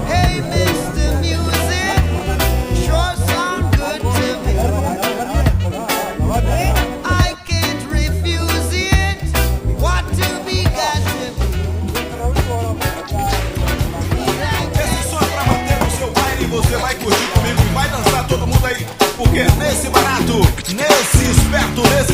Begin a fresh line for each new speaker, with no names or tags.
Hey, Mr. Music, sure sound good to me. I can't refuse it. What to be got to
Esse som é pra bater no seu baile, você vai curtir comigo e vai dançar todo mundo aí. Porque nesse barato, nesse esperto, nesse